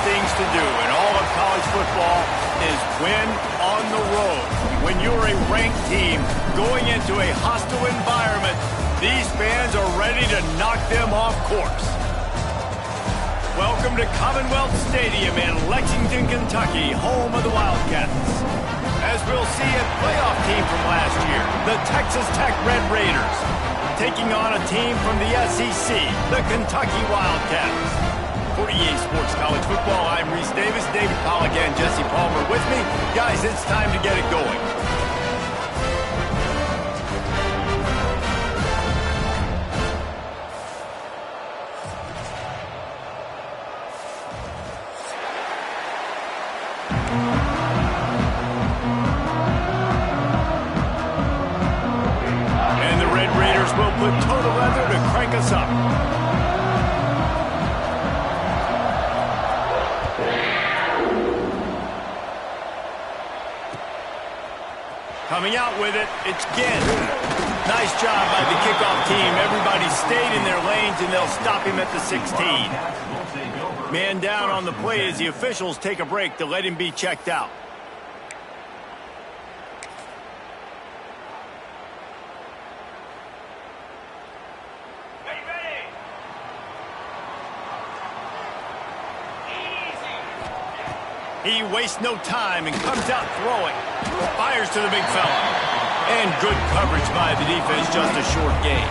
things to do in all of college football is win on the road. When you're a ranked team going into a hostile environment, these fans are ready to knock them off course. Welcome to Commonwealth Stadium in Lexington, Kentucky, home of the Wildcats. As we'll see a playoff team from last year, the Texas Tech Red Raiders, taking on a team from the SEC, the Kentucky Wildcats. For EA Sports College Football, I'm Reese Davis, David Pollack, and Jesse Palmer with me. Guys, it's time to get it going. And the Red Raiders will put total leather to crank us up. Coming out with it, it's Ginn. Nice job by the kickoff team. Everybody stayed in their lanes, and they'll stop him at the 16. Man down on the play as the officials take a break to let him be checked out. He wastes no time and comes out throwing. Fires to the big fella. And good coverage by the defense, just a short gain.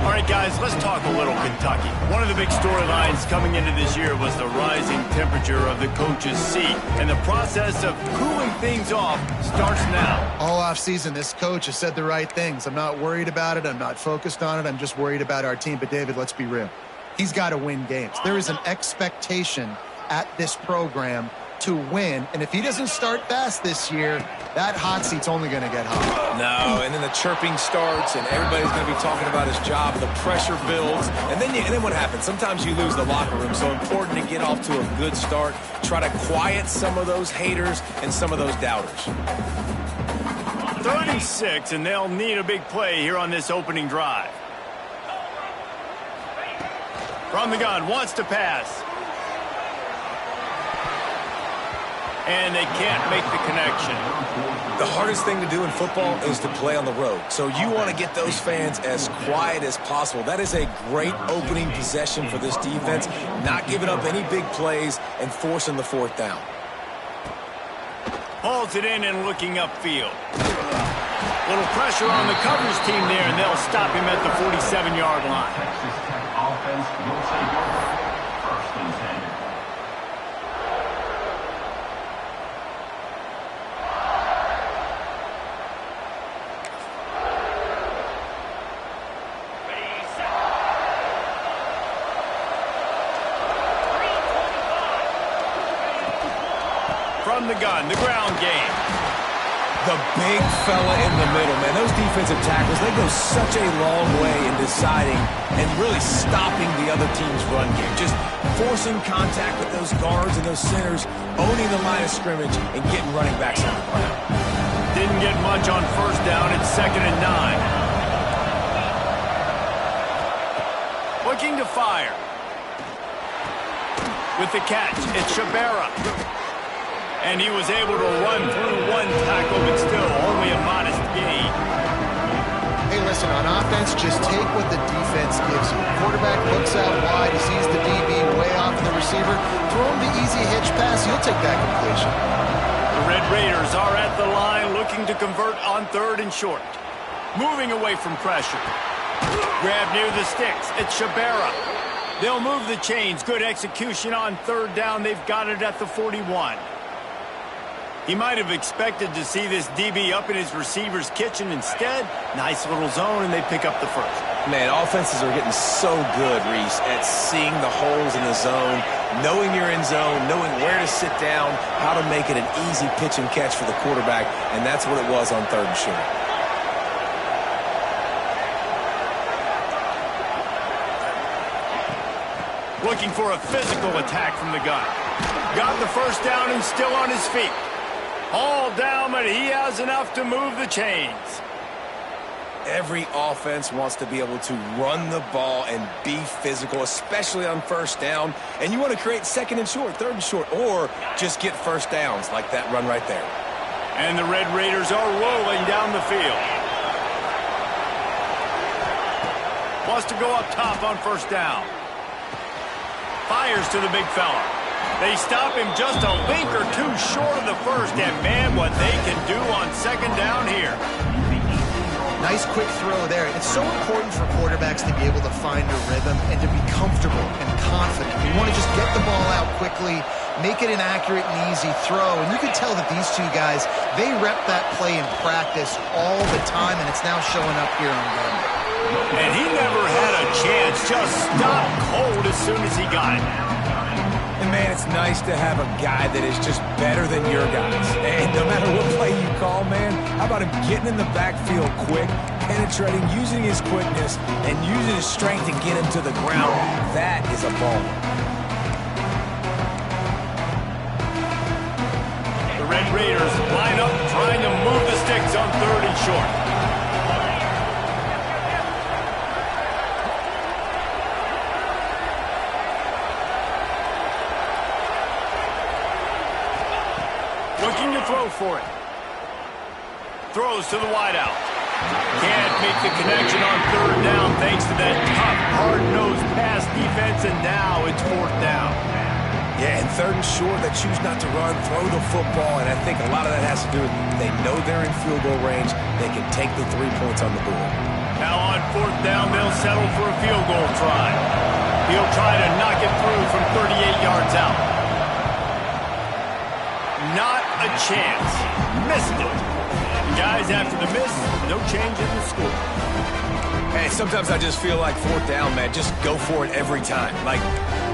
All right, guys, let's talk a little Kentucky. One of the big storylines coming into this year was the rising temperature of the coach's seat. And the process of cooling things off starts now. All offseason, this coach has said the right things. I'm not worried about it. I'm not focused on it. I'm just worried about our team. But, David, let's be real. He's got to win games. There is an expectation at this program to win, and if he doesn't start fast this year, that hot seat's only going to get hot. No, and then the chirping starts, and everybody's going to be talking about his job, the pressure builds, and then what happens? Sometimes you lose the locker room, so important to get off to a good start, try to quiet some of those haters and some of those doubters. 3rd and 6, and they'll need a big play here on this opening drive. From the gun, wants to pass. And they can't make the connection. The hardest thing to do in football is to play on the road. So you want to get those fans as quiet as possible. That is a great opening possession for this defense, not giving up any big plays and forcing the 4th down. Hauls it in and looking upfield. Little pressure on the coverage team there, and they'll stop him at the 47-yard line. Texas Tech offense will take over 1st and 10. From the gun, the ground game. The big fella in the middle, man. Those defensive tackles, they go such a long way in deciding and really stopping the other team's run game. Just forcing contact with those guards and those centers, owning the line of scrimmage, and getting running backs on the ground. Didn't get much on 1st down. It's 2nd and 9. Looking to fire. With the catch, it's Shabera. And he was able to run through one tackle, but still only a modest gain. Hey, listen, on offense, just take what the defense gives you. Quarterback looks out wide, he sees the DB way off the receiver. Throw him the easy hitch pass, he'll take that completion. The Red Raiders are at the line looking to convert on 3rd and short. Moving away from pressure. Grab near the sticks. It's Shabera. They'll move the chains. Good execution on 3rd down. They've got it at the 41. He might have expected to see this DB up in his receiver's kitchen. Instead, nice little zone, and they pick up the 1st. Man, offenses are getting so good, Reese, at seeing the holes in the zone, knowing you're in zone, knowing where to sit down, how to make it an easy pitch and catch for the quarterback, and that's what it was on 3rd and short. Looking for a physical attack from the gun. Got the 1st down and still on his feet. All down, but he has enough to move the chains. Every offense wants to be able to run the ball and be physical, especially on first down. And you want to create second and short, third and short, or just get first downs like that run right there. And the Red Raiders are rolling down the field. Wants to go up top on first down. Fires to the big fella. They stop him just a link or two short of the first, and man, what they can do on second down here. Nice quick throw there. It's so important for quarterbacks to be able to find a rhythm and to be comfortable and confident. You want to just get the ball out quickly, make it an accurate and easy throw. And you can tell that these two guys, they rep that play in practice all the time, and it's now showing up here on them. And he never had a chance, just stopped cold as soon as he got it. And, man, it's nice to have a guy that is just better than your guys. And no matter what play you call, man, how about him getting in the backfield quick, penetrating, using his quickness, and using his strength to get him to the ground? That is a ball. The Red Raiders line up trying to move the sticks on third and short. Looking to throw for it. Throws to the wideout. Can't make the connection on third down thanks to that tough, hard-nosed pass defense, and now it's fourth down. Yeah, and third and short, they choose not to run, throw the football, and I think a lot of that has to do with they know they're in field goal range. They can take the 3 points on the board. Now on fourth down, they'll settle for a field goal try. He'll try to knock it through from 38 yards out. Not a chance. Missed it. Guys, after the miss, no change in the score. Hey, sometimes I just feel like fourth down, man. Just go for it every time. Like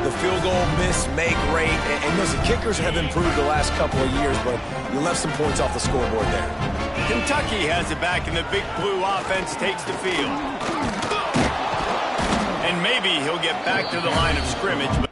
the field goal, miss, make, rate. And listen, kickers have improved the last couple of years, but you left some points off the scoreboard there. Kentucky has it back, and the big blue offense takes the field. And maybe he'll get back to the line of scrimmage, but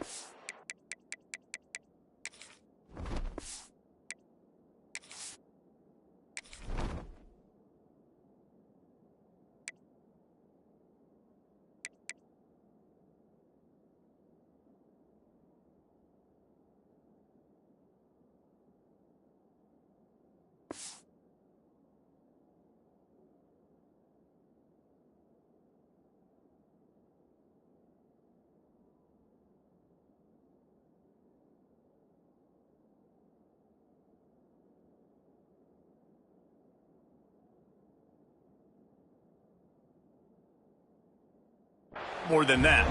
more than that.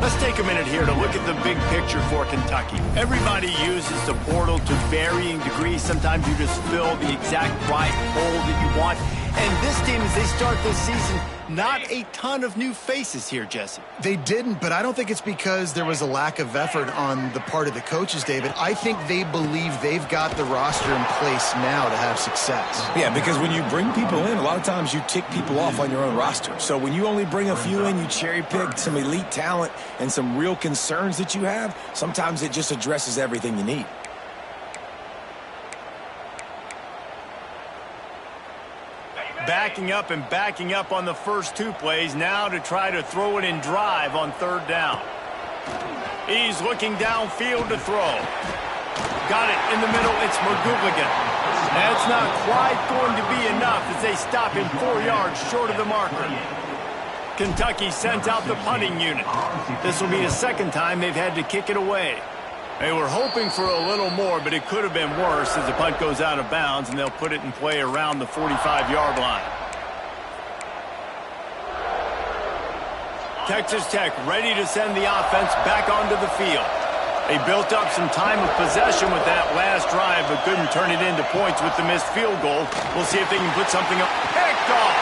Let's take a minute here to look at the big picture for Kentucky. Everybody uses the portal to varying degrees. Sometimes you just fill the exact right hole that you want. And this team, as they start this season, not a ton of new faces here, Jesse. They didn't, but I don't think it's because there was a lack of effort on the part of the coaches, David. I think they believe they've got the roster in place now to have success. Yeah, because when you bring people in, a lot of times you tick people off on your own roster. So when you only bring a few in, you cherry pick some elite talent and some real concerns that you have, sometimes it just addresses everything you need. Backing up on the first two plays now to try to throw it in drive on third down. He's looking downfield to throw. Got it in the middle. It's McGougligan. That's not quite going to be enough as they stop him 4 yards short of the marker. Kentucky sends out the punting unit. This will be the second time they've had to kick it away. They were hoping for a little more, but it could have been worse as the punt goes out of bounds, and they'll put it in play around the 45-yard line. Texas Tech ready to send the offense back onto the field. They built up some time of possession with that last drive, but couldn't turn it into points with the missed field goal. We'll see if they can put something up. Picked off!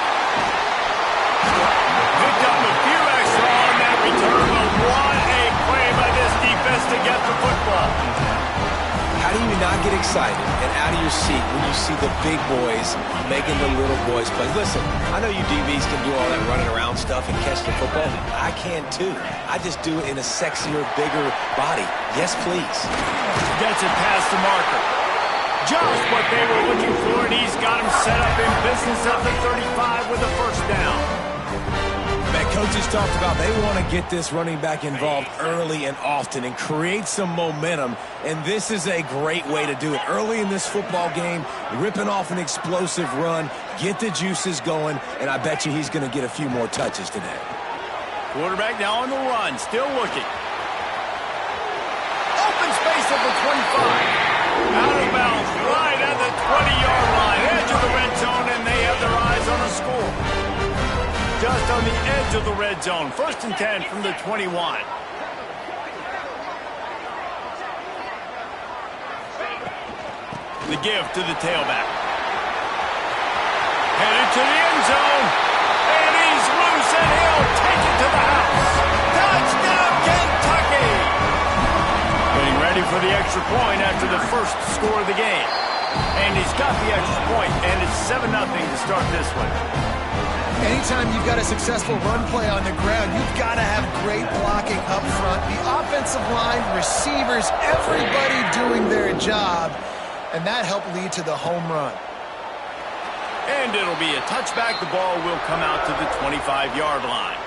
Picked up a few extra on that return, but what a play by this defense to get the football. How do you not get excited and out of your seat when you see the big boys making the little boys play? Listen, I know you DBs can do all that running around stuff and catch the football. I can too. I just do it in a sexier, bigger body. Yes, please. Gets it past the marker. Just what they were looking for, and he's got him set up in business at the 35 with a first down. Man, coaches talked about they want to get this running back involved early and often and create some momentum, and this is a great way to do it. Early in this football game, ripping off an explosive run, get the juices going, and I bet you he's going to get a few more touches today. Quarterback now on the run, still looking. Open space at the 25. Out of bounds, right at the 20-yard line, edge of the red zone, and they have their eyes on a score. Just on the edge of the red zone, 1st and 10 from the 21. The give to the tailback. Headed to the end zone, and he's loose, and he'll take it to the house. Touchdown, Kentucky! Getting ready for the extra point after the first score of the game. And he's got the extra point, and it's 7-0 to start this one. Anytime you've got a successful run play on the ground, you've got to have great blocking up front. The offensive line, receivers, everybody doing their job, and that helped lead to the home run. And it'll be a touchback. The ball will come out to the 25-yard line.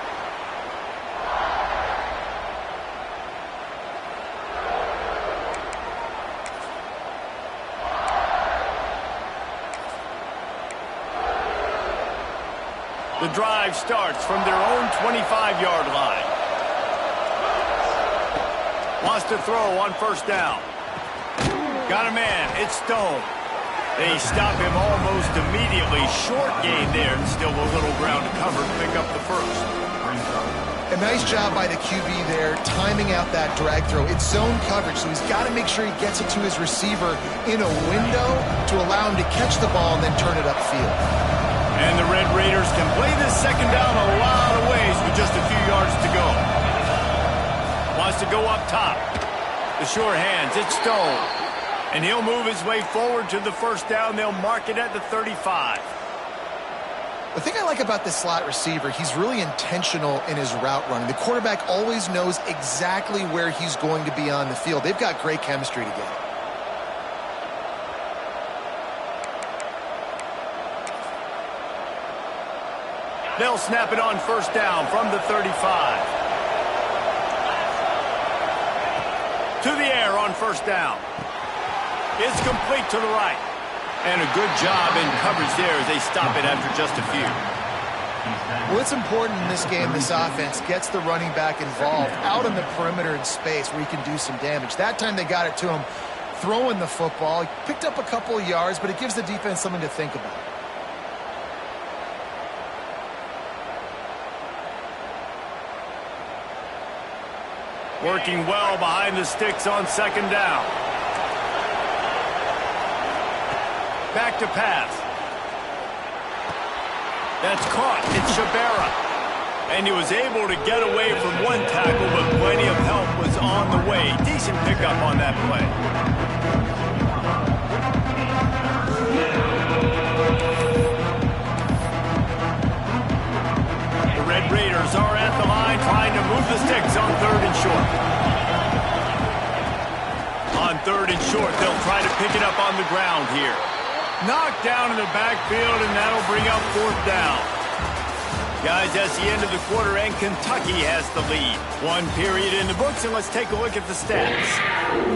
The drive starts from their own 25-yard line. Wants to throw on first down. Got a man. It's Stone. They stop him almost immediately. Short gain there, and still a little ground to cover to pick up the first. A nice job by the QB there, timing out that drag throw. It's zone coverage, so he's got to make sure he gets it to his receiver in a window to allow him to catch the ball and then turn it upfield. And the Red Raiders can play this second down a lot of ways with just a few yards to go. Wants to go up top. The sure hands, it's Stone. And he'll move his way forward to the first down. They'll mark it at the 35. The thing I like about this slot receiver, he's really intentional in his route running. The quarterback always knows exactly where he's going to be on the field. They've got great chemistry together. They'll snap it on first down from the 35. To the air on first down. It's complete to the right. And a good job in coverage there as they stop it after just a few. Well, it's important in this game this offense gets the running back involved out on the perimeter in space where he can do some damage. That time they got it to him throwing the football. He picked up a couple of yards, but it gives the defense something to think about. Working well behind the sticks on second down. Back to pass. That's caught. It's Shabera. And he was able to get away from one tackle, but plenty of help was on the way. Decent pickup on that play. The Red Raiders are at the line trying to move the sticks on 3rd and short. On 3rd and short, they'll try to pick it up on the ground here. Knocked down in the backfield, and that'll bring up 4th down. Guys, that's the end of the quarter, and Kentucky has the lead. 1 period in the books, and let's take a look at the stats.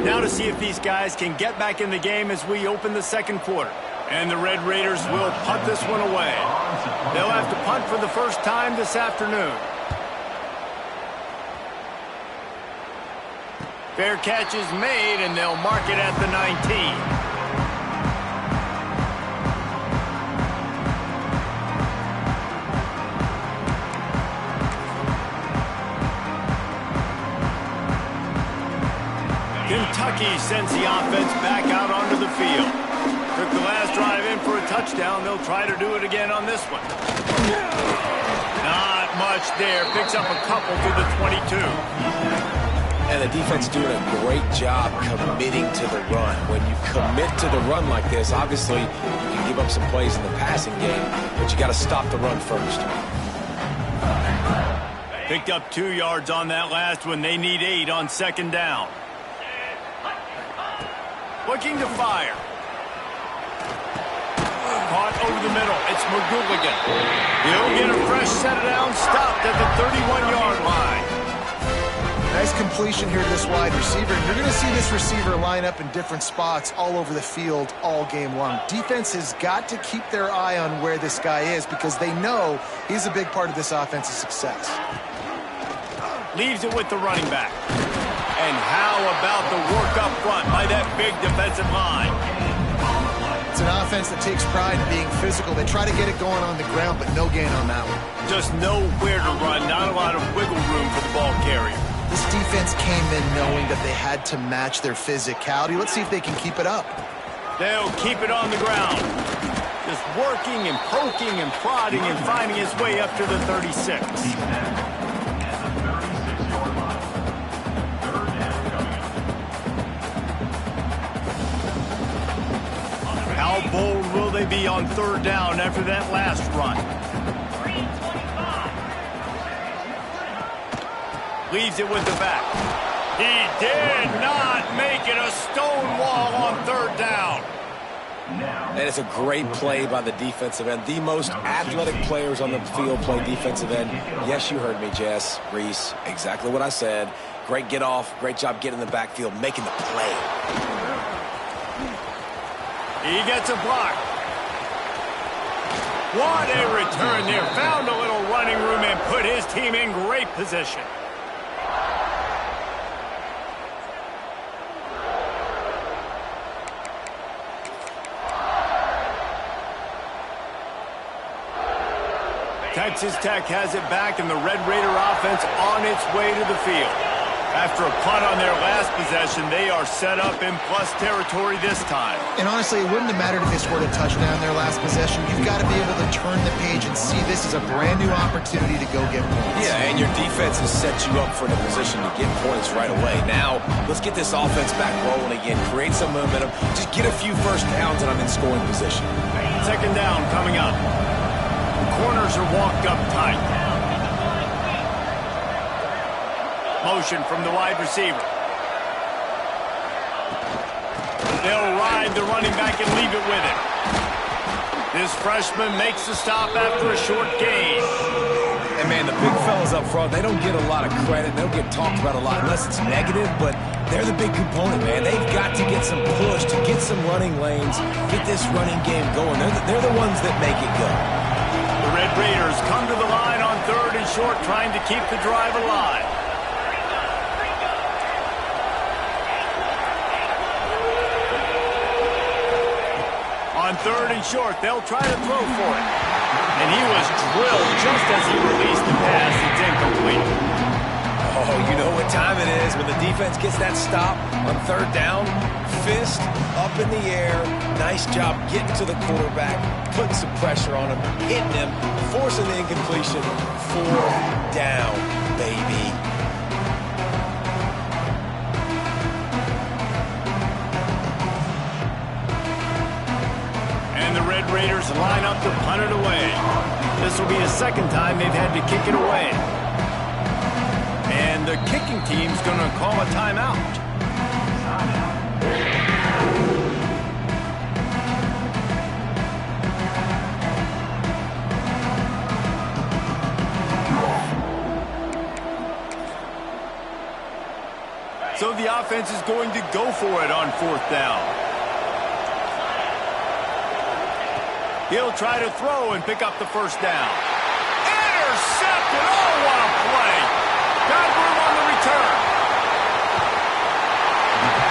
Now to see if these guys can get back in the game as we open the second quarter. And the Red Raiders will punt this one away. They'll have to punt for the first time this afternoon. Fair catch is made, and they'll mark it at the 19. Kentucky sends the offense back out onto the field. Took the last drive in for a touchdown. They'll try to do it again on this one. Not much there. Picks up a couple to the 22. And the defense doing a great job committing to the run. When you commit to the run like this, obviously you can give up some plays in the passing game, but you got to stop the run first. Picked up 2 yards on that last one. They need 8 on second down. Looking to fire. Caught over the middle. It's McGooligan. He'll get a fresh set down, stopped at the 31-yard line. Nice completion here to this wide receiver. And you're going to see this receiver line up in different spots all over the field all game long. Defense has got to keep their eye on where this guy is because they know he's a big part of this offense's success. Leaves it with the running back. And how about the work up front by that big defensive line? It's an offense that takes pride in being physical. They try to get it going on the ground, but no gain on that one. Just nowhere to run, not a lot of wiggle room for the ball carrier. This defense came in knowing that they had to match their physicality. Let's see if they can keep it up. They'll keep it on the ground. Just working and poking and prodding and finding his way up to the 36. How bold will they be on third down after that last run? Leaves it with the back. He did not make it a stone wall on third down. And it's a great play by the defensive end. The most athletic players on the field play defensive end. Yes, you heard me, Jess, Reese. Exactly what I said. Great get off. Great job getting in the backfield, making the play. He gets a block. What a return there. Found a little running room and put his team in great position. Texas Tech has it back, and the Red Raider offense on its way to the field. After a punt on their last possession, they are set up in plus territory this time. And honestly, it wouldn't have mattered if they scored a touchdown their last possession. You've got to be able to turn the page and see this as a brand new opportunity to go get points. Yeah, and your defense has set you up for the position to get points right away. Now, let's get this offense back rolling again. Create some momentum. Just get a few first downs, and I'm in scoring position. Second down coming up. The corners are walked up tight. Motion from the wide receiver. They'll ride the running back and leave it with him. This freshman makes the stop after a short gain. And, man, the big fellas up front, they don't get a lot of credit. They don't get talked about a lot unless it's negative, but they're the big component, man. They've got to get some push, to get some running lanes, get this running game going. They're the ones that make it go. The Red Raiders come to the line on third and short, trying to keep the drive alive. On third and short, they'll try to throw for it. And he was drilled just as he released the pass. It's incomplete. Oh, you know what time it is when the defense gets that stop on third down. Fist up in the air. Nice job getting to the quarterback, putting some pressure on him, hitting him, forcing the incompletion. Fourth down, baby. And the Red Raiders line up to punt it away. This will be the second time they've had to kick it away. And the kicking team's going to call a timeout. So the offense is going to go for it on fourth down. He'll try to throw and pick up the first down. Intercepted! Oh, what a play! Got room on the return.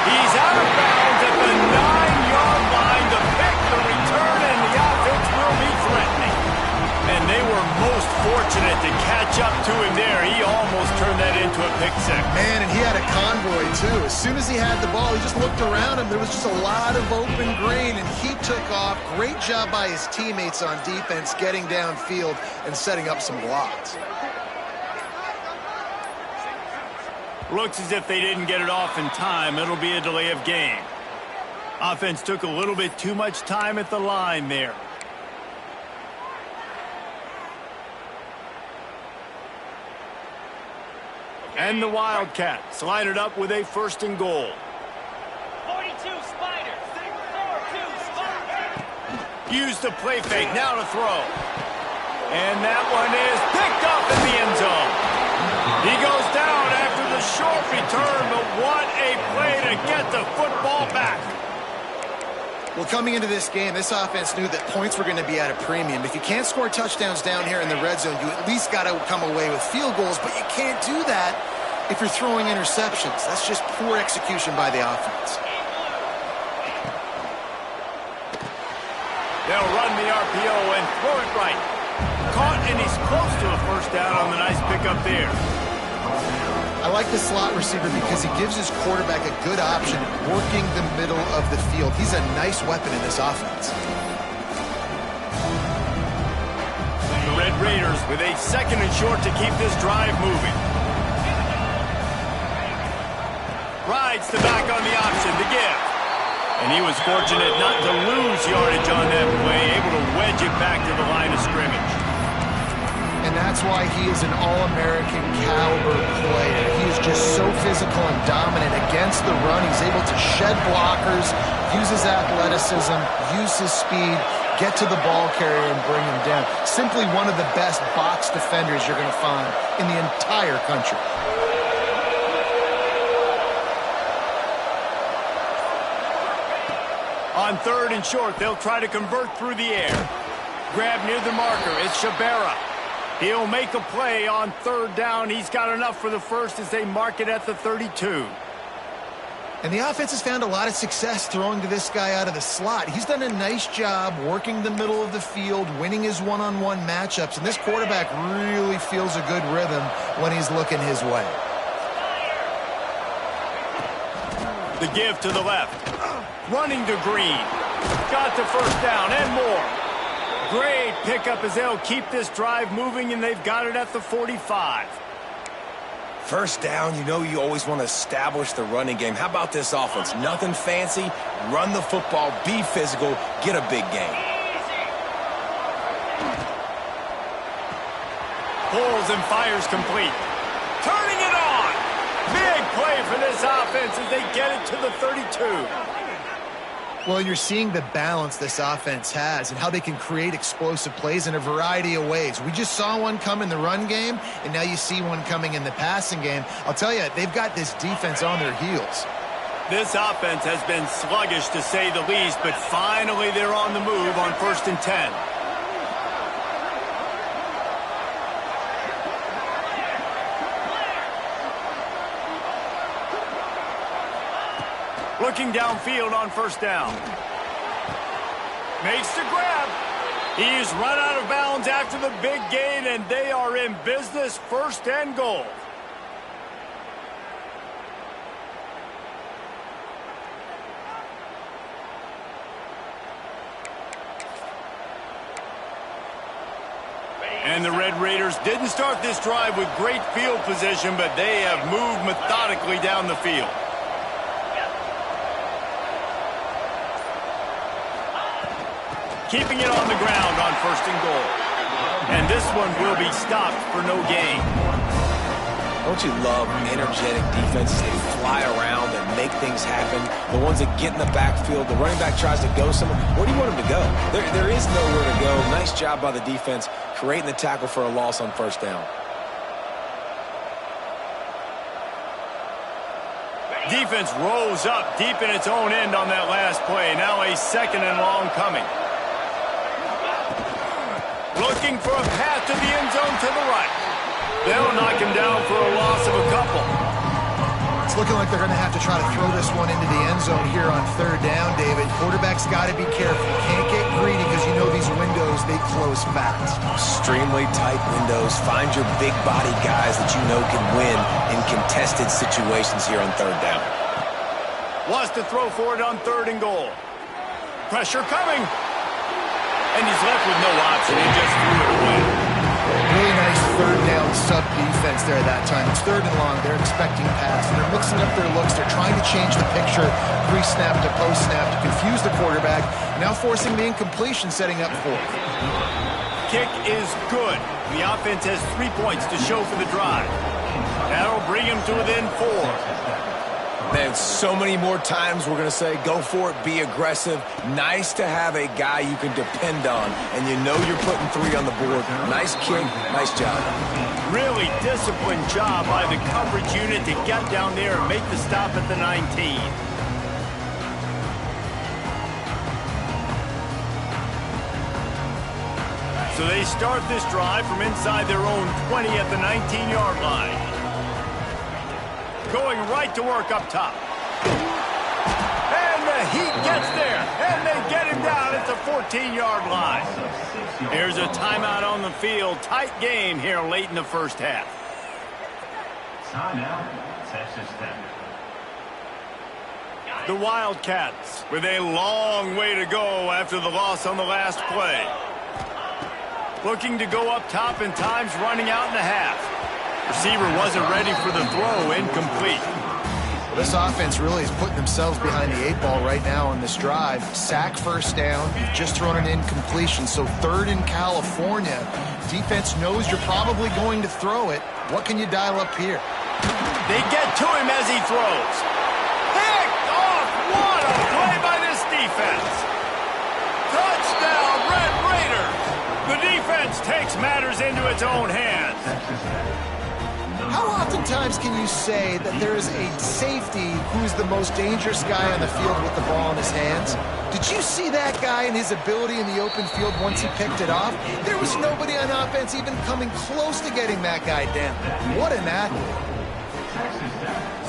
He's out of bounds at the 9-yard line to pick the return, and the offense will be threatening. And they were most fortunate to catch up to him there. He almost turned that into a pick six. Man, and he had a convoy, too. As soon as he had the ball, he just looked around him. There was just a lot of open green, and he took off. Great job by his teammates on defense, getting downfield and setting up some blocks. Looks as if they didn't get it off in time. It'll be a delay of game. Offense took a little bit too much time at the line there. And the Wildcats line it up with a first and goal. 42 Spiders. 4-2 Spiders. Use the play fake, now to throw. And that one is picked up in the end zone. He goes down after the short return, but what a play to get the football back. Well, coming into this game, this offense knew that points were going to be at a premium. If you can't score touchdowns down here in the red zone, you at least got to come away with field goals, but you can't do that if you're throwing interceptions. That's just poor execution by the offense. They'll run the RPO and throw it right. Caught, and he's close to a first down on the nice pickup there. I like the slot receiver because he gives his quarterback a good option working the middle of the field. He's a nice weapon in this offense. The Red Raiders with a 2nd and short to keep this drive moving. Rides the back on the option to give. And he was fortunate not to lose yardage on that play, able to wedge it back to the line of scrimmage. And that's why he is an All-American caliber player. He is just so physical and dominant against the run. He's able to shed blockers, use his athleticism, use his speed, get to the ball carrier and bring him down. Simply one of the best box defenders you're going to find in the entire country. On 3rd and short, they'll try to convert through the air. Grab near the marker. It's Shabera. He'll make a play on 3rd down. He's got enough for the first as they mark it at the 32. And the offense has found a lot of success throwing to this guy out of the slot. He's done a nice job working the middle of the field, winning his one-on-one matchups, and this quarterback really feels a good rhythm when he's looking his way. The give to the left. Running to Green. Got the first down and more. Great pickup as they'll keep this drive moving, and they've got it at the 45. First down, you know you always want to establish the running game. How about this offense? Nothing fancy. Run the football, be physical, get a big gain. Pulls and fires complete. Turning it on. Big play for this offense as they get it to the 32. Well, you're seeing the balance this offense has and how they can create explosive plays in a variety of ways. We just saw one come in the run game, and now you see one coming in the passing game. I'll tell you, they've got this defense on their heels. This offense has been sluggish, to say the least, but finally they're on the move on 1st and 10. Looking downfield on 1st down. Makes the grab. He's run out of bounds after the big gain, and they are in business, 1st and goal. And the Red Raiders didn't start this drive with great field position, but they have moved methodically down the field. Keeping it on the ground on 1st and goal. And this one will be stopped for no gain. Don't you love energetic defenses? They fly around and make things happen. The ones that get in the backfield, the running back tries to go somewhere. Where do you want him to go? There is nowhere to go. Nice job by the defense creating the tackle for a loss on 1st down. Defense rose up deep in its own end on that last play. Now a 2nd and long coming. Looking for a path to the end zone to the right. They'll knock him down for a loss of a couple. It's looking like they're going to have to try to throw this one into the end zone here on 3rd down, David. Quarterback's got to be careful. Can't get greedy because you know these windows, they close fast. Extremely tight windows. Find your big body guys that you know can win in contested situations here on 3rd down. Wants to throw for it on 3rd and goal. Pressure coming. And he's left with no option. He just threw it away. Really nice 3rd down sub defense there that time. It's 3rd and long. They're expecting pass. And they're mixing up their looks. They're trying to change the picture pre-snap to post-snap to confuse the quarterback. Now forcing the incompletion, setting up 4th. Kick is good. The offense has 3 points to show for the drive. That'll bring him to within 4. Man, so many more times we're going to say, go for it, be aggressive. Nice to have a guy you can depend on, and you know you're putting 3 on the board. Nice kick, nice job. Really disciplined job by the coverage unit to get down there and make the stop at the 19. So they start this drive from inside their own 20 at the 19-yard line. Going right to work up top. And the Heat gets there, and they get him down at the 14-yard line. Here's a timeout on the field. Tight game here late in the first half. Timeout, Texas Tech. The Wildcats with a long way to go after the loss on the last play. Looking to go up top, and time's running out in the half. Receiver wasn't ready for the throw, incomplete. Well, this offense really is putting themselves behind the 8 ball right now on this drive. Sack, first down. You've just thrown an incompletion, so 3rd in California. Defense knows you're probably going to throw it. What can you dial up here? They get to him as he throws. Picked off! What a play by this defense! Touchdown, Red Raiders! The defense takes matters into its own hands. How oftentimes can you say that there is a safety who's the most dangerous guy on the field with the ball in his hands? Did you see that guy and his ability in the open field once he picked it off? There was nobody on offense even coming close to getting that guy down. What an athlete.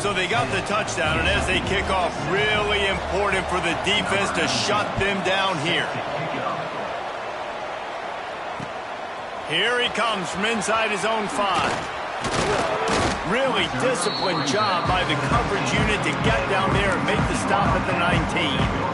So they got the touchdown, and as they kick off, really important for the defense to shut them down here. Here he comes from inside his own 5. Really disciplined job by the coverage unit to get down there and make the stop at the 19.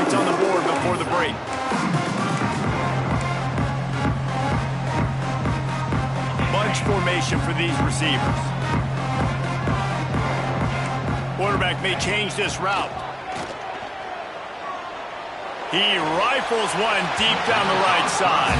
On the board before the break. Bunch formation for these receivers. Quarterback may change this route. He rifles one deep down the right side.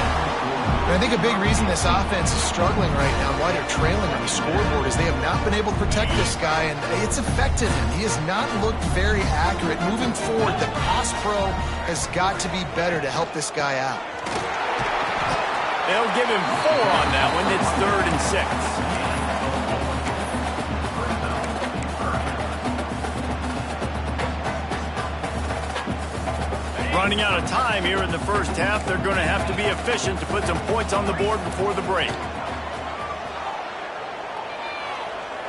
And I think a big reason this offense is struggling right now, why they're trailing on the scoreboard, is they have not been able to protect this guy, and it's affected him. He has not looked very accurate. Moving forward, the pass pro has got to be better to help this guy out. They'll give him 4 on that one. It's 3rd and 6. Running out of time here in the first half. They're going to have to be efficient to put some points on the board before the break.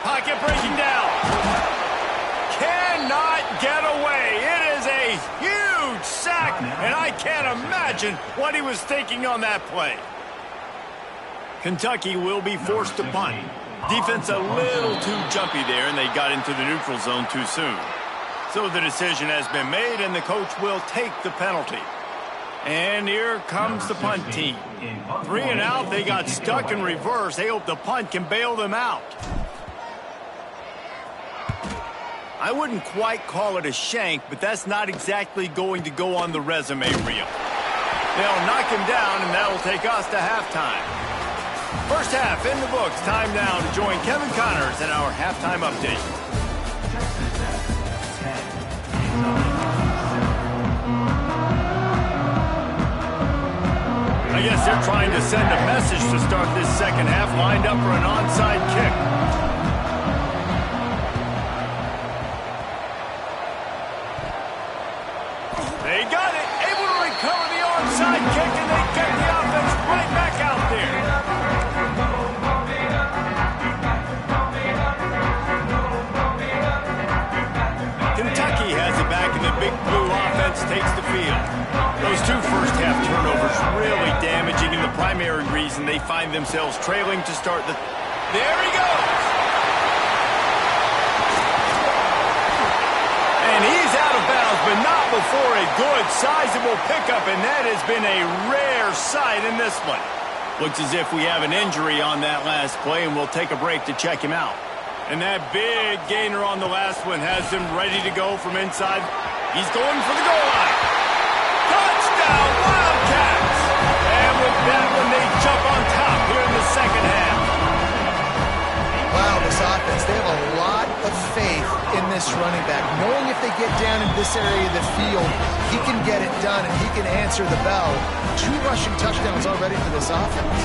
Pocket breaking down. Cannot get away. It is a huge sack, and I can't imagine what he was thinking on that play. Kentucky will be forced to punt. Defense a little too jumpy there, and they got into the neutral zone too soon. So the decision has been made, and the coach will take the penalty. And here comes the punt team. 3 and out, they got stuck in reverse. They hope the punt can bail them out. I wouldn't quite call it a shank, but that's not exactly going to go on the resume reel. They'll knock him down, and that will take us to halftime. First half in the books. Time now to join Kevin Connors in our halftime update. I guess they're trying to send a message to start this second half, lined up for an onside kick. They got it, able to recover the onside kick, and they get the offense right back out there. Kentucky has it back, and the Big Blue offense takes the field. Those 2 first-half turnovers really damaging, and the primary reason they find themselves trailing to start the... There he goes! And he's out of bounds but not before a good, sizable pickup, and that has been a rare sight in this one. Looks as if we have an injury on that last play, and we'll take a break to check him out. And that big gainer on the last one has him ready to go from inside. He's going for the goal line. Touchdown, Wildcats! And with that one, they jump on top here in the second half. Wow, this offense, they have a lot of faith in this running back. Knowing if they get down in this area of the field, he can get it done and he can answer the bell. 2 rushing touchdowns already for this offense.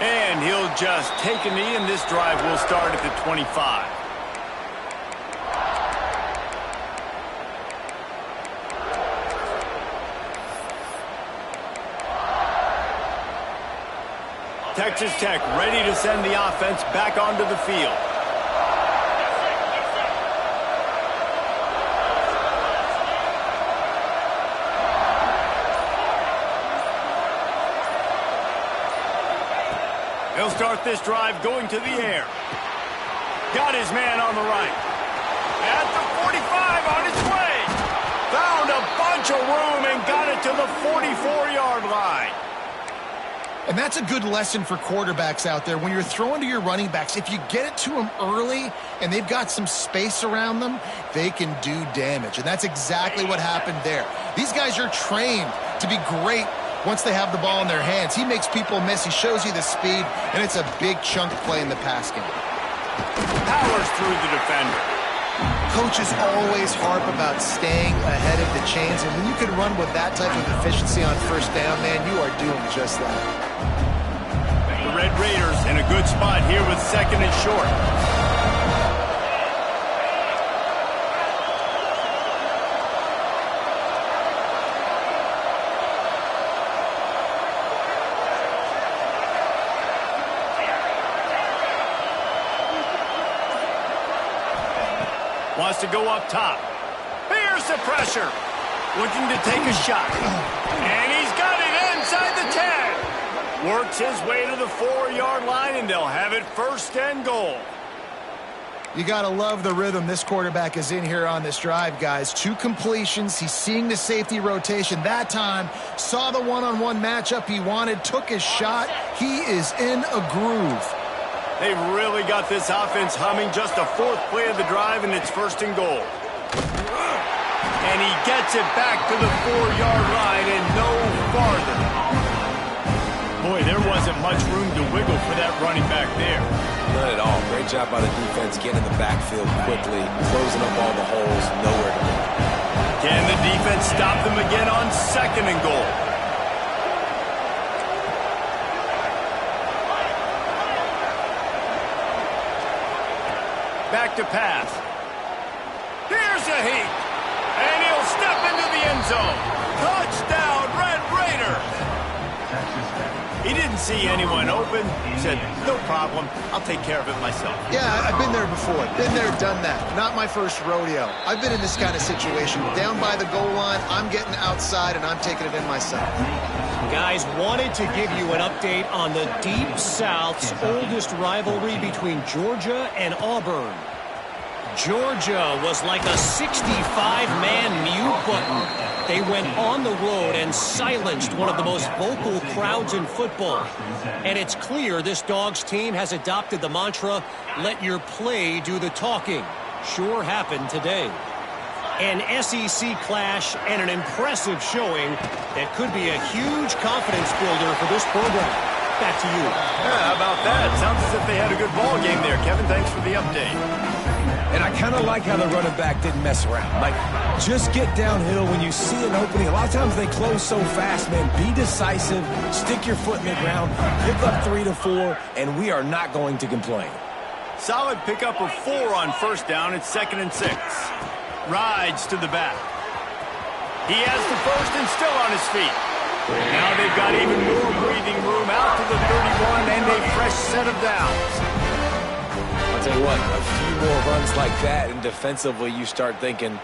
And he'll just take a knee, and this drive will start at the 25. Texas Tech ready to send the offense back onto the field. He'll start this drive going to the air. Got his man on the right. At the 45 on its way. Found a bunch of room and got it to the 44-yard line. And that's a good lesson for quarterbacks out there. When you're throwing to your running backs, if you get it to them early and they've got some space around them, they can do damage. And that's exactly what happened there. These guys are trained to be great once they have the ball in their hands. He makes people miss. He shows you the speed, and it's a big chunk play in the pass game. Powers through the defender. Coaches always harp about staying ahead of the chains, and when you can run with that type of efficiency on first down, man, you are doing just that. The Red Raiders in a good spot here with second and short. Wants to go up top. Here's the pressure. Looking to take a shot. And he's got it inside the 10. Works his way to the 4-yard line, and they'll have it first and goal. You got to love the rhythm this quarterback is in here on this drive, guys. 2 completions. He's seeing the safety rotation. That time, saw the one-on-one matchup he wanted, took his shot. He is in a groove. They've really got this offense humming. Just a 4th play of the drive, and it's first and goal. And he gets it back to the 4-yard line and no farther. Boy, there wasn't much room to wiggle for that running back there. None at all. Great job by the defense getting in the backfield quickly, closing up all the holes, nowhere to go. Can the defense stop them again on second and goal? Back to pass. Here's a heat. And he'll step into the end zone. Touchdown, Red Raiders. He didn't see anyone open. He said, no problem. I'll take care of it myself. Yeah, I've been there before. Been there, done that. Not my first rodeo. I've been in this kind of situation. Down by the goal line, I'm getting outside, and I'm taking it in myself. Guys, wanted to give you an update on the Deep South's oldest rivalry between Georgia and Auburn. Georgia was like a 65-man mute button. They went on the road and silenced one of the most vocal crowds in football. And it's clear this Dogs team has adopted the mantra, let your play do the talking. Sure happened today. An SEC clash and an impressive showing that could be a huge confidence builder for this program. Back to you. Yeah, how about that? Sounds as if they had a good ball game there, Kevin. Thanks for the update. And I kind of like how the running back didn't mess around. Like, just get downhill when you see an opening. A lot of times they close so fast, man. Be decisive, stick your foot in the ground, pick up 3 to 4, and we are not going to complain. Solid pickup of 4 on first down. It's 2nd and 6. Rides to the back. He has the first and still on his feet. Now they've got even more breathing room out to the 31 and a fresh set of downs. I'll tell you what, a few more runs like that, and defensively you start thinking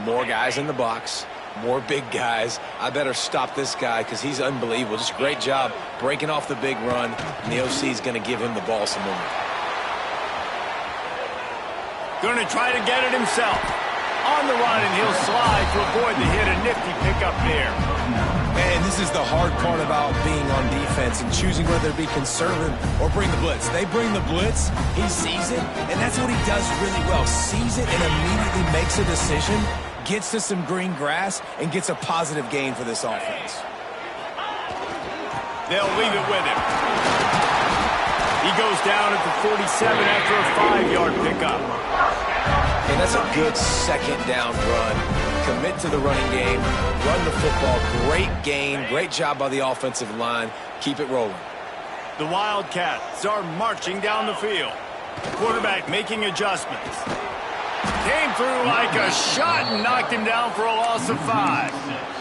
more guys in the box, More big guys. I better stop this guy because he's unbelievable. Just a great job breaking off the big run, and the OC is going to give him the ball some more. Going to try to get it himself. On the run, and he'll slide to avoid the hit. A nifty pickup there. And this is the hard part about being on defense and choosing whether to be conservative or bring the blitz. They bring the blitz, he sees it, and that's what he does really well. Sees it and immediately makes a decision, gets to some green grass, and gets a positive gain for this offense. They'll leave it with him. He goes down at the 47 after a 5-yard pickup. And that's a good second down run. Commit to the running game, run the football. Great gain, great job by the offensive line. Keep it rolling. The Wildcats are marching down the field. Quarterback making adjustments. Came through like a shot and knocked him down for a loss of 5.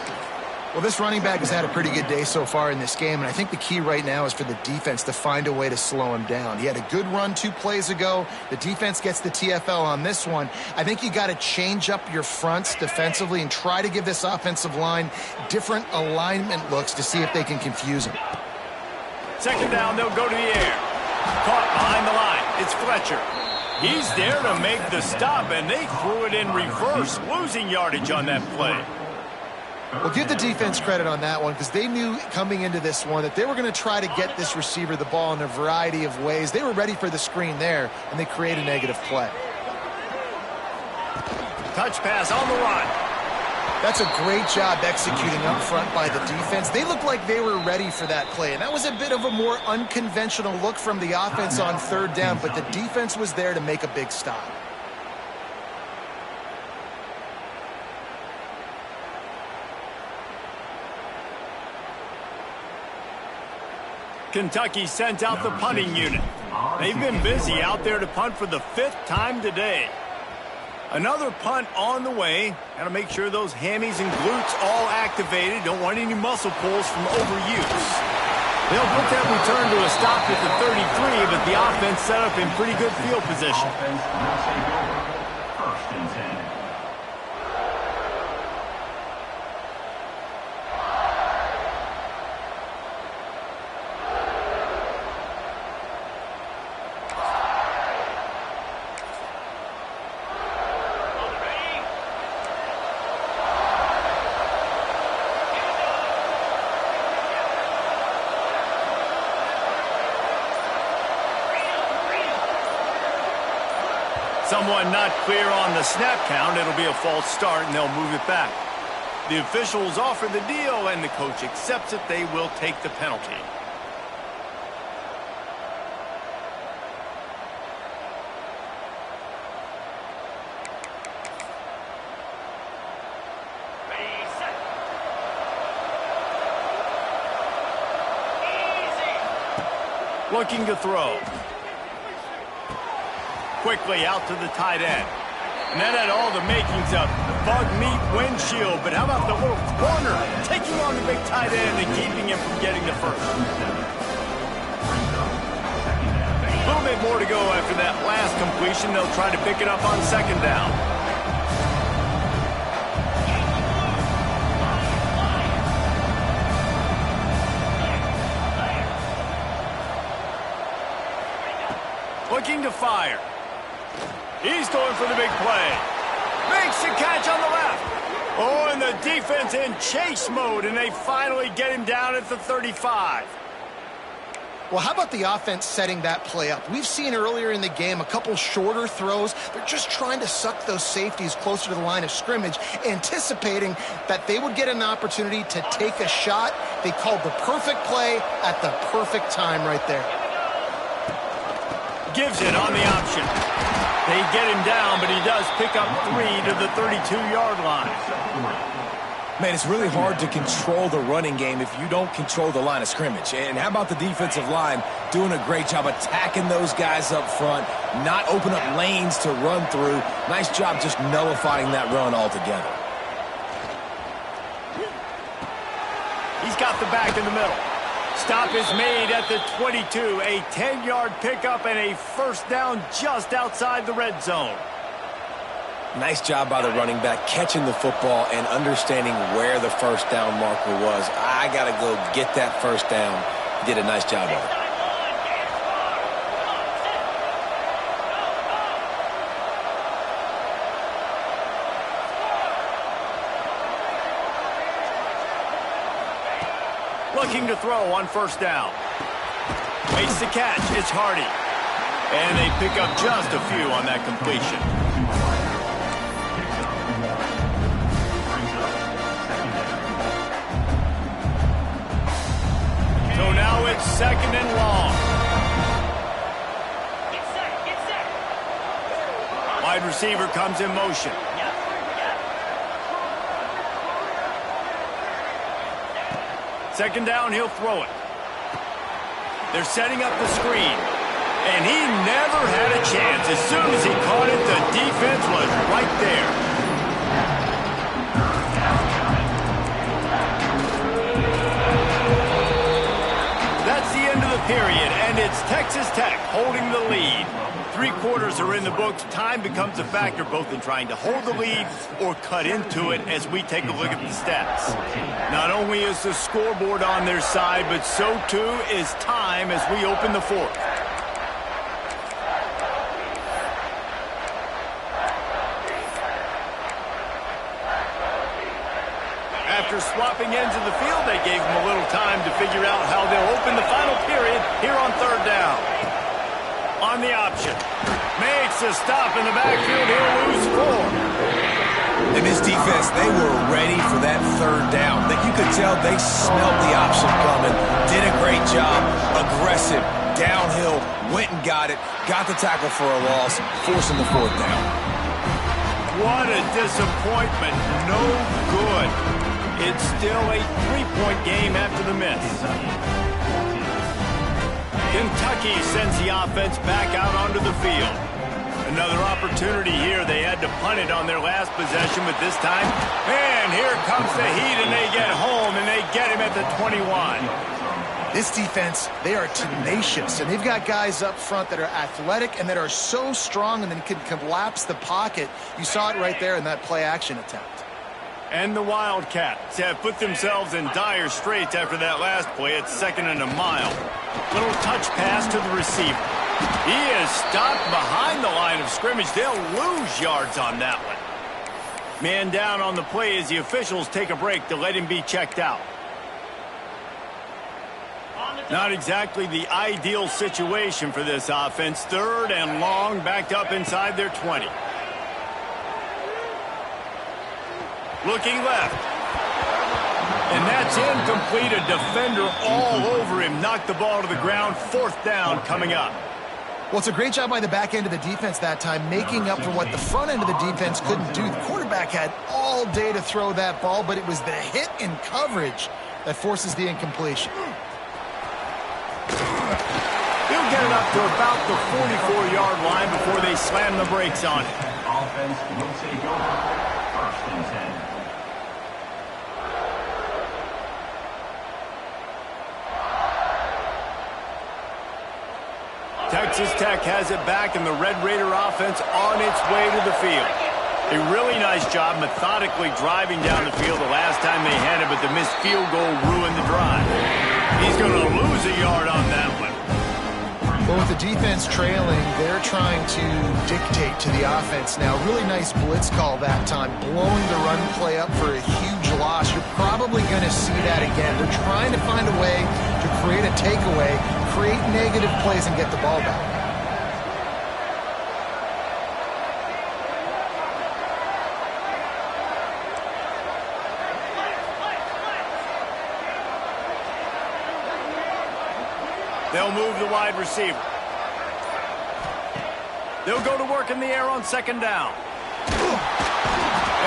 Well, this running back has had a pretty good day so far in this game, and I think the key right now is for the defense to find a way to slow him down. He had a good run 2 plays ago. The defense gets the TFL on this one. I think you got to change up your fronts defensively and try to give this offensive line different alignment looks to see if they can confuse him. Second down, they'll go to the air. Caught behind the line. It's Fletcher. He's there to make the stop, and they threw it in reverse, losing yardage on that play. Well, give the defense credit on that one because they knew coming into this one that they were going to try to get this receiver the ball in a variety of ways. They were ready for the screen there, and they create a negative play. Touch pass on the run. That's a great job executing up front by the defense. They looked like they were ready for that play, and that was a bit of a more unconventional look from the offense on 3rd down, but the defense was there to make a big stop. Kentucky sent out the punting unit. They've been busy out there to punt for the 5th time today. Another punt on the way. Got to make sure those hammies and glutes all activated. Don't want any muscle pulls from overuse. They'll put that return to a stop at the 33, but the offense set up in pretty good field position. Offense will take over. 1st and 10. Someone not clear on the snap count. It'll be a false start, and they'll move it back. The officials offer the deal, and the coach accepts it. They will take the penalty. Looking to throw. Quickly out to the tight end. And that had all the makings of bug meat windshield. But how about the little corner taking on the big tight end and keeping him from getting the first? A little bit more to go after that last completion. They'll try to pick it up on 2nd down. Looking to fire. He's going for the big play. Makes the catch on the left. Oh, and the defense in chase mode, and they finally get him down at the 35. Well, how about the offense setting that play up? We've seen earlier in the game a couple shorter throws. They're just trying to suck those safeties closer to the line of scrimmage, anticipating that they would get an opportunity to take a shot. They called the perfect play at the perfect time right there. Gives it on the option. They get him down, but he does pick up 3 to the 32-yard line. Man, it's really hard to control the running game if you don't control the line of scrimmage. And how about the defensive line doing a great job attacking those guys up front, not open up lanes to run through. Nice job just nullifying that run altogether. He's got the back in the middle. Stop is made at the 22. A 10-yard pickup and a 1st down just outside the red zone. Nice job by the running back, catching the football and understanding where the first down marker was. I got to go get that first down. He did a nice job of it. Looking to throw on first down. Makes the catch. It's Hardy. And they pick up just a few on that completion. So now it's second and long. Get set. Wide receiver comes in motion. Second down, he'll throw it. They're setting up the screen. And he never had a chance. As soon as he caught it, the defense was right there. That's the end of the period, and it's Texas Tech holding the lead. 3 quarters are in the books. Time becomes a factor both in trying to hold the lead or cut into it as we take a look at the stats. Not only is the scoreboard on their side, but so too is time as we open the fourth. After swapping ends of the field, they gave them a little time to figure out how they'll open the final period here on third down. On the option. Makes a stop in the backfield. He'll lose 4. And this defense, they were ready for that third down. That you could tell they smelled the option coming. Did a great job. Aggressive. Downhill. Went and got it. Got the tackle for a loss. Forcing the fourth down. What a disappointment. No good. It's still a 3-point game after the miss. Kentucky sends the offense back out onto the field. Another opportunity here. They had to punt it on their last possession, but this time, and here comes the heat, and they get home, and they get him at the 21. This defense, they are tenacious, and they've got guys up front that are athletic and that are so strong and then can collapse the pocket. You saw it right there in that play-action attempt. And the Wildcats have put themselves in dire straits after that last play. It's second and a mile. Little touch pass to the receiver. He is stopped behind the line of scrimmage. They'll lose yards on that one. Man down on the play as the officials take a break to let him be checked out. Not exactly the ideal situation for this offense. Third and long, backed up inside their 20. Looking left. And that's incomplete. A defender all over him. Knocked the ball to the ground. Fourth down coming up. Well, it's a great job by the back end of the defense that time, making up for what the front end of the defense couldn't do. The quarterback had all day to throw that ball, but it was the hit in coverage that forces the incompletion. He'll get it up to about the 44-yard line before they slam the brakes on it. Offense will take over. First and 10. Texas Tech has it back, and the Red Raider offense on its way to the field. A really nice job methodically driving down the field the last time they had it, but the missed field goal ruined the drive. He's going to lose a yard on that one. Well, with the defense trailing, they're trying to dictate to the offense now. Really nice blitz call that time, blowing the run play up for a huge loss. You're probably going to see that again. They're trying to find a way to create a takeaway, create negative plays, and get the ball back. They'll move the wide receiver. They'll go to work in the air on second down.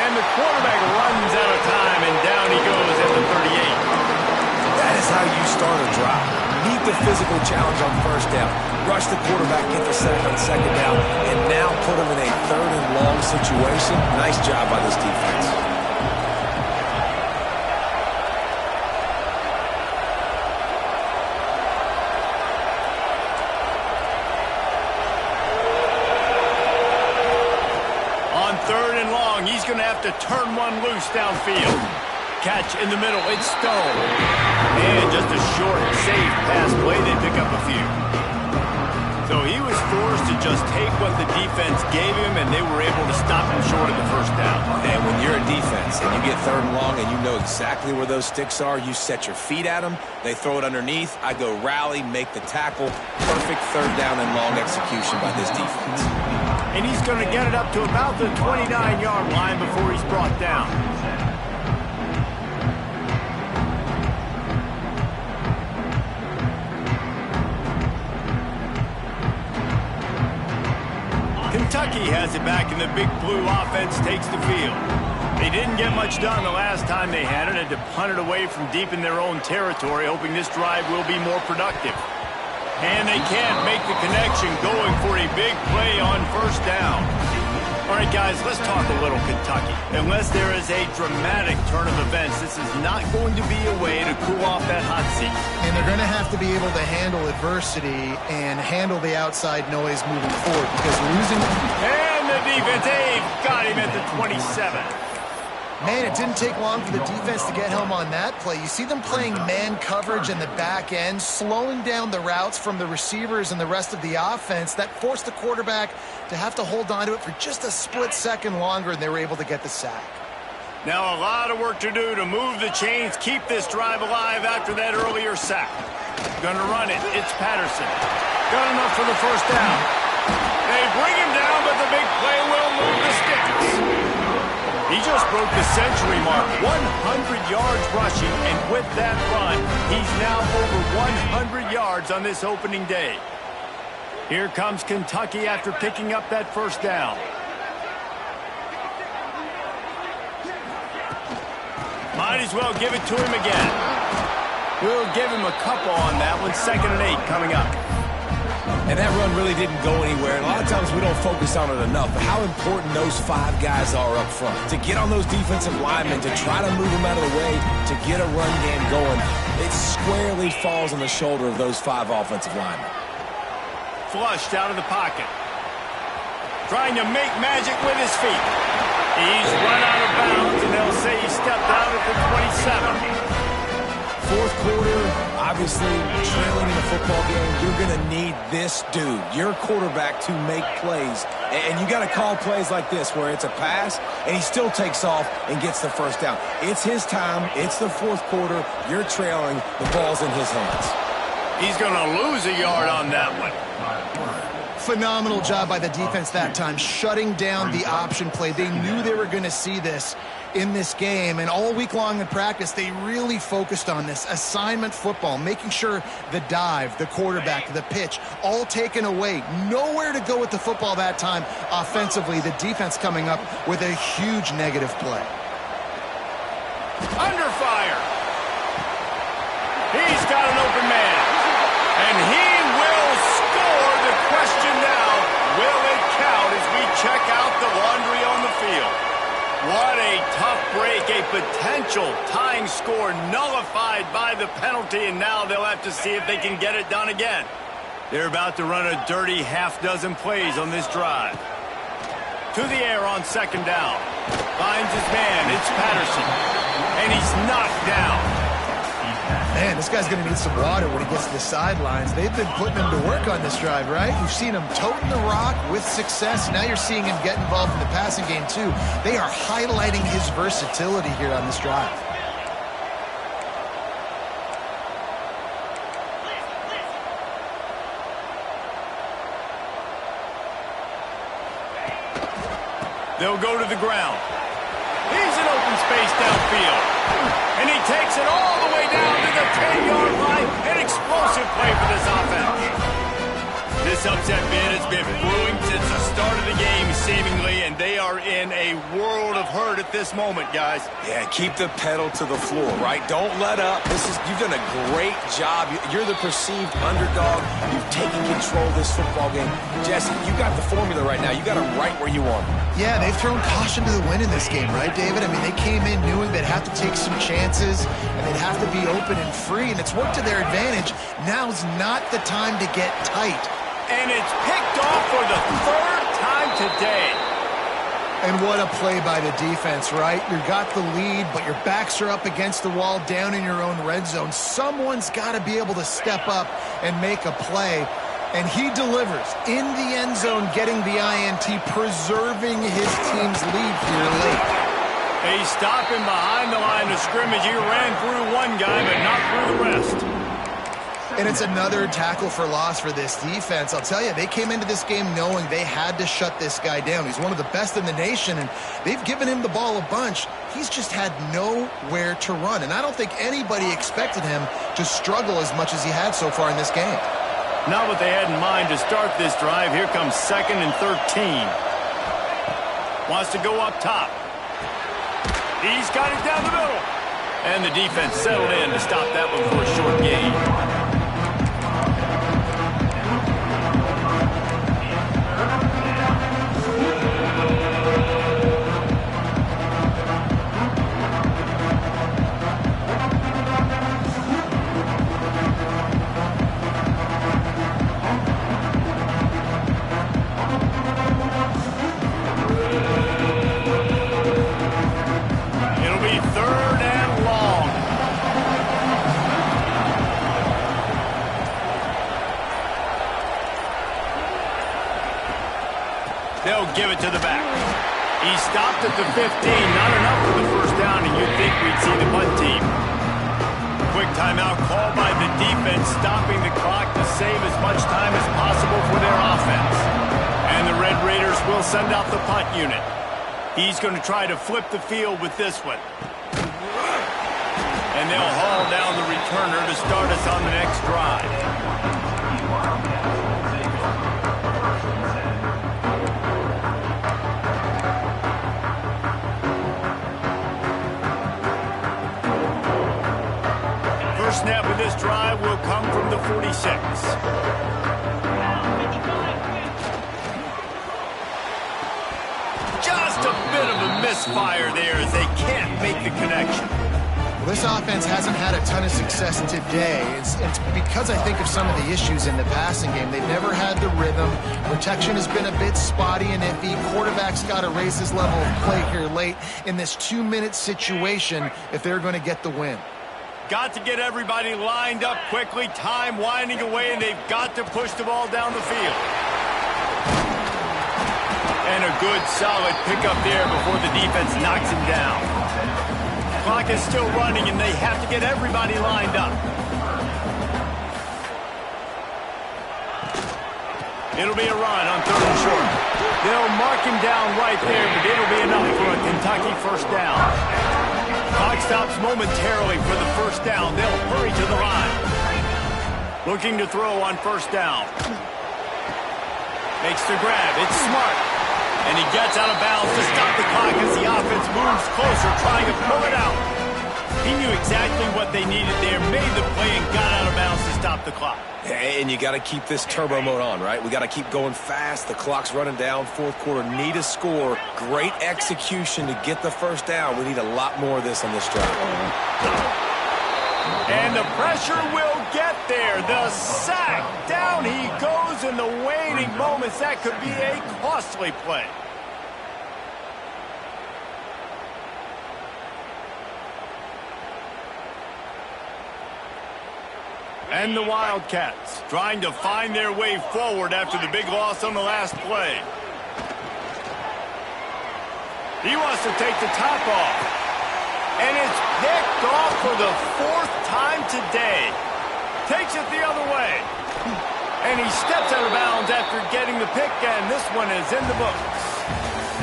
And the quarterback runs out of time, and down he goes at the 38. That is how you start a drive. Meet the physical challenge on first down. Rush the quarterback, get the sack on second down, and now put him in a third and long situation. Nice job by this defense. to turn one loose downfield. Catch in the middle, it's Stone. And just a short, safe pass play, they pick up a few. So he was forced to just take what the defense gave him, and they were able to stop him short of the first down. And when you're a defense and you get 3rd and long and you know exactly where those sticks are, you set your feet at them, they throw it underneath, I go rally, make the tackle. Perfect 3rd down and long execution by this defense. And he's going to get it up to about the 29-yard line before he's brought down. Kentucky has it back, and the Big Blue offense takes the field. They didn't get much done the last time they had it, and to punt it away from deep in their own territory, hoping this drive will be more productive. And they can't make the connection, going for a big play on 1st down. All right, guys, let's talk a little Kentucky. Unless there is a dramatic turn of events, this is not going to be a way to cool off that hot seat. And they're going to have to be able to handle adversity and handle the outside noise moving forward, because losing... And the defense, they've got him at the 27. Man, it didn't take long for the defense to get home on that play. You see them playing man coverage in the back end, slowing down the routes from the receivers and the rest of the offense. That forced the quarterback to have to hold on to it for just a split second longer, and they were able to get the sack. Now a lot of work to do to move the chains, keep this drive alive after that earlier sack. Gonna run it. It's Patterson. Got enough for the 1st down. They bring him down, but the big play will move the sticks. He just broke the century mark, 100 yards rushing, and with that run, he's now over 100 yards on this opening day. Here comes Kentucky after picking up that 1st down. Might as well give it to him again. We'll give him a couple on that one. 2nd and 8 coming up. And that run really didn't go anywhere. And a lot of times we don't focus on it enough, but how important those 5 guys are up front. To get on those defensive linemen, to try to move them out of the way, to get a run game going, it squarely falls on the shoulder of those 5 offensive linemen. Flushed out of the pocket. Trying to make magic with his feet. He's run out of bounds, and they'll say he stepped out at the 27. 4th quarter, obviously trailing in a football game, you're going to need this dude, your quarterback, to make plays. And you got to call plays like this where it's a pass and he still takes off and gets the 1st down. It's his time. It's the 4th quarter. You're trailing. The ball's in his hands. He's going to lose a yard on that one. Phenomenal job by the defense that time, shutting down the option play. They knew they were going to see this in this game, and all week long in practice, they really focused on this assignment football, making sure the dive, the quarterback, the pitch, all taken away. Nowhere to go with the football that time offensively. The defense coming up with a huge negative play. Under fire. He's got an open man, and he will score. The question now, will it count as we check out the laundry on the field? What a tough break, a potential tying score nullified by the penalty, and now they'll have to see if they can get it done again. They're about to run a dirty half-dozen plays on this drive. To the air on 2nd down. Finds his man, it's Patterson, and he's knocked down. Man, this guy's going to need some water when he gets to the sidelines. They've been putting him to work on this drive, right? You've seen him toting the rock with success. Now you're seeing him get involved in the passing game, too. They are highlighting his versatility here on this drive. They'll go to the ground. He's in open space downfield. And he takes it all the way down to the 10-yard line. An explosive play for this offense. This upset bid has been brewing since the start of the game, seemingly, and they are in a world of hurt at this moment, guys. Yeah, keep the pedal to the floor, right? Don't let up. You've done a great job. You're the perceived underdog. You've taken control of this football game. Jesse, you got the formula right now. You got it right where you want it. Yeah, they've thrown caution to the wind in this game, right, David? I mean, they came in knowing they'd have to take some chances, and they'd have to be open and free, and it's worked to their advantage. Now's not the time to get tight. And it's picked off for the 3rd time today. And what a play by the defense, right? You got the lead, but your backs are up against the wall down in your own red zone. Someone's got to be able to step up and make a play. And he delivers in the end zone, getting the INT, preserving his team's lead here late. He's stopping behind the line of scrimmage. He ran through one guy, but not through the rest. And it's another tackle for loss for this defense. I'll tell you, they came into this game knowing they had to shut this guy down. He's one of the best in the nation, and they've given him the ball a bunch. He's just had nowhere to run, and I don't think anybody expected him to struggle as much as he had so far in this game. Not what they had in mind to start this drive. Here comes 2nd and 13. Wants to go up top. He's got it down the middle. And the defense settled in to stop that one for a short gain. They'll give it to the back. He stopped at the 15. Not enough for the first down, and you'd think we'd see the punt team. Quick timeout called by the defense, stopping the clock to save as much time as possible for their offense. And the Red Raiders will send out the punt unit. He's going to try to flip the field with this one. And they'll haul down the returner to start us on the next drive. First snap of this drive will come from the 46. Just a bit of a misfire there as they can't make the connection. Well, this offense hasn't had a ton of success today. It's because I think of some of the issues in the passing game. They've never had the rhythm. Protection has been a bit spotty and iffy. Quarterback's got to raise his level of play here late in this 2-minute situation if they're going to get the win. Got to get everybody lined up quickly. Time winding away, and they've got to push the ball down the field. And a good, solid pickup there before the defense knocks him down. Clock is still running, and they have to get everybody lined up. It'll be a run on 3rd and short. They'll mark him down right there, but it'll be enough for a Kentucky first down. Clock stops momentarily for the first down. They'll hurry to the line. Looking to throw on 1st down. Makes the grab. It's smart. And he gets out of bounds to stop the clock as the offense moves closer, trying to pull it out. He knew exactly what they needed there, made the play, and got out of bounds to stop the clock. And you got to keep this turbo mode on, right? We got to keep going fast. The clock's running down. 4th quarter, need a score. Great execution to get the first down. We need a lot more of this on this drive. And the pressure will get there. The sack. Down he goes in the waning moments. That could be a costly play. And the Wildcats trying to find their way forward after the big loss on the last play. He wants to take the top off. And it's picked off for the 4th time today. Takes it the other way. And he steps out of bounds after getting the pick, and this one is in the books.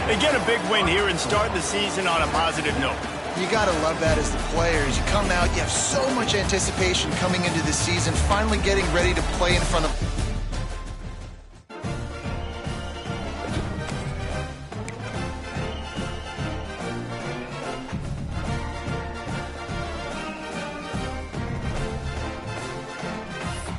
They get a big win here and start the season on a positive note. You got to love that as the players. You come out, you have so much anticipation coming into the season, finally getting ready to play in front of